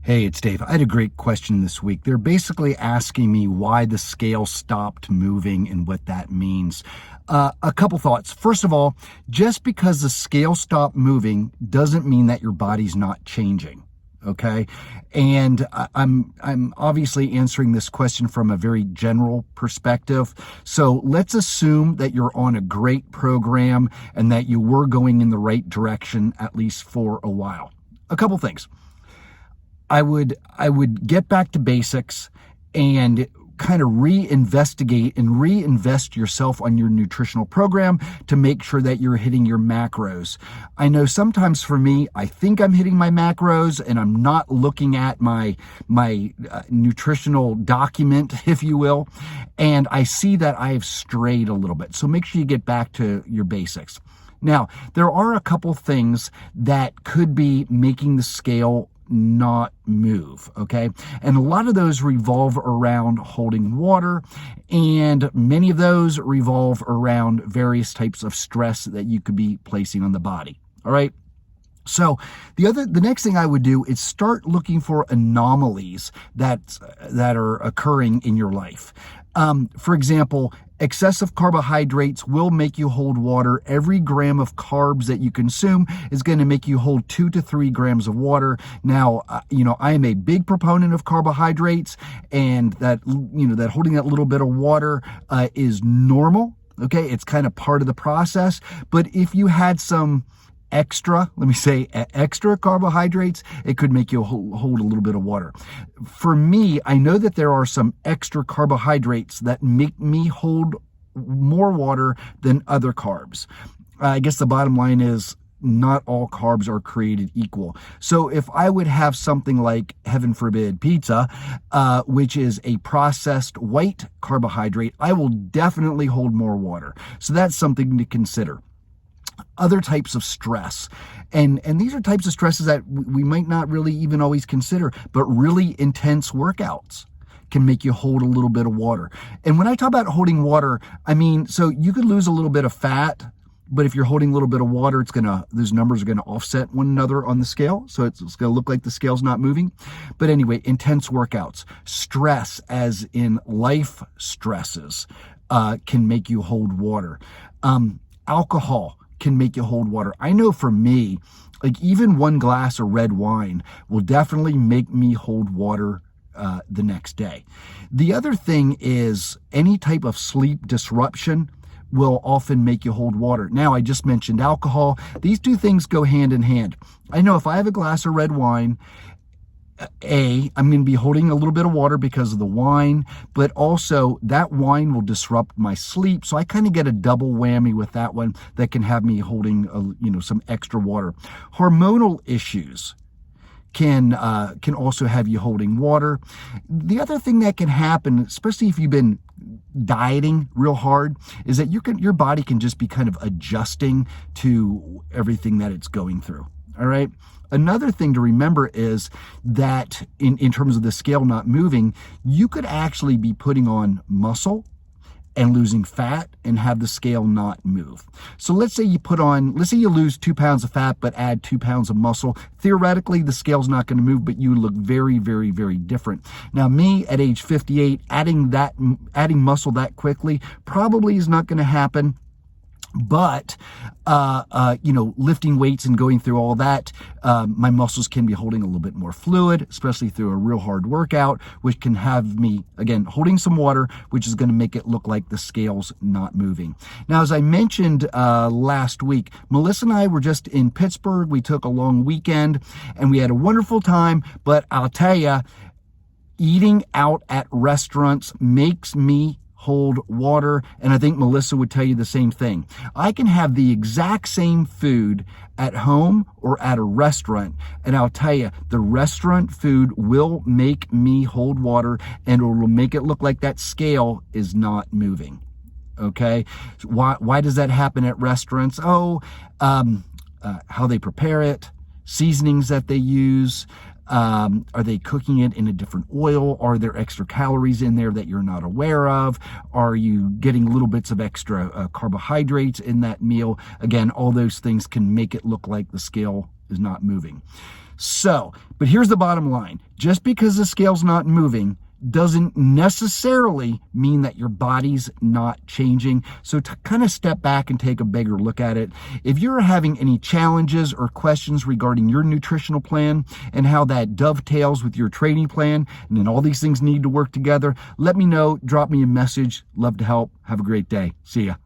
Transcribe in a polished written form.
Hey, it's Dave. I had a great question this week. They're basically asking me why the scale stopped moving and what that means. A couple thoughts. First of all, just because the scale stopped moving doesn't mean that your body's not changing. Okay. And I'm obviously answering this question from a very general perspective. So let's assume that you're on a great program and that you were going in the right direction, at least for a while. A couple things. I would get back to basics and kind of reinvestigate and reinvest yourself on your nutritional program to make sure that you're hitting your macros. I know sometimes for me, I think I'm hitting my macros and I'm not looking at my nutritional document, if you will, and I see that I've strayed a little bit. So make sure you get back to your basics. Now, there are a couple things that could be making the scale not move, okay? And a lot of those revolve around holding water, and many of those revolve around various types of stress that you could be placing on the body, all right? So the next thing I would do is start looking for anomalies that are occurring in your life. For example, excessive carbohydrates will make you hold water. Every gram of carbs that you consume is going to make you hold 2 to 3 grams of water. Now, I am a big proponent of carbohydrates, and that holding that little bit of water is normal. Okay, it's kind of part of the process. But if you had some extra carbohydrates, it could make you hold a little bit of water. For me, I know that there are some extra carbohydrates that make me hold more water than other carbs. I guess the bottom line is not all carbs are created equal. So if I would have something like, heaven forbid, pizza, which is a processed white carbohydrate, I will definitely hold more water. So that's something to consider. Other types of stress. And these are types of stresses that we might not really even always consider, but really intense workouts can make you hold a little bit of water. And when I talk about holding water, I mean, so you could lose a little bit of fat, but if you're holding a little bit of water, those numbers are going to offset one another on the scale. So it's going to look like the scale's not moving. But anyway, intense workouts, stress as in life stresses, can make you hold water. Alcohol can make you hold water. I know for me, like even one glass of red wine will definitely make me hold water the next day. The other thing is any type of sleep disruption will often make you hold water. Now, I just mentioned alcohol. These two things go hand in hand. I know if I have a glass of red wine, I'm going to be holding a little bit of water because of the wine, but also that wine will disrupt my sleep. So I kind of get a double whammy with that one that can have me holding, some extra water. Hormonal issues can also have you holding water. The other thing that can happen, especially if you've been dieting real hard, is that your body can just be kind of adjusting to everything that it's going through. All right. Another thing to remember is that in terms of the scale not moving, you could actually be putting on muscle and losing fat and have the scale not move. So let's say you lose 2 pounds of fat, but add 2 pounds of muscle. Theoretically, the scale's not going to move, but you look very, very, very different. Now, me at age 58, adding muscle that quickly probably is not going to happen. But, lifting weights and going through all that, my muscles can be holding a little bit more fluid, especially through a real hard workout, which can have me, again, holding some water, which is going to make it look like the scale's not moving. Now, as I mentioned last week, Melissa and I were just in Pittsburgh. We took a long weekend and we had a wonderful time, but I'll tell you, eating out at restaurants makes me hold water, and I think Melissa would tell you the same thing. I can have the exact same food at home or at a restaurant, and I'll tell you, the restaurant food will make me hold water, and it will make it look like that scale is not moving. Okay? Why does that happen at restaurants? How they prepare it, seasonings that they use. Are they cooking it in a different oil? Are there extra calories in there that you're not aware of? Are you getting little bits of extra carbohydrates in that meal? Again, all those things can make it look like the scale is not moving. So, but here's the bottom line. Just because the scale's not moving doesn't necessarily mean that your body's not changing. So to kind of step back and take a bigger look at it, if you're having any challenges or questions regarding your nutritional plan and how that dovetails with your training plan, and then all these things need to work together, let me know, drop me a message. Love to help. Have a great day. See ya.